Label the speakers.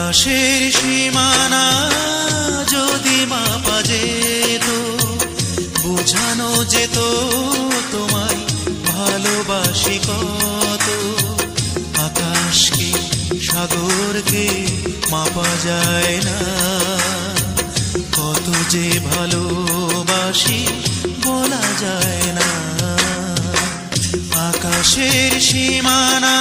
Speaker 1: আকাশের সীমানা যদি মাপা যেত, বোঝানো যেত তোমায় ভালোবাসি কত। আকাশকে সাগরকে মাপা যায় না, কত যে ভালোবাসি বলা যায় না। আকাশের সীমানা